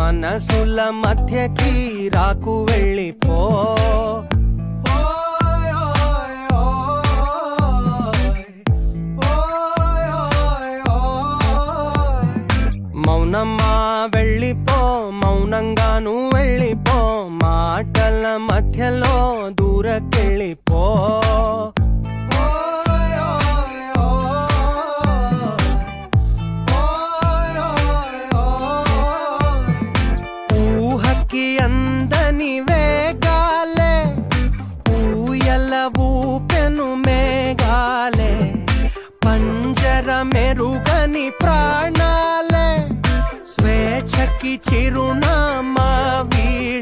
మనసుల మధ్యకి రాకు వెళ్ళిపో. మౌనమ్మా వెళ్ళిపో, మౌనంగాను వెళ్ళిపో, మాటల మధ్యలో దూరకెళ్ళిపో. ఊహకి అందని వేగాలే, ఊయల ఊపెను మేఘాలే, పంజర మెరుగని ప్రాణాలే, స్వేచ్ఛకి చిరునామా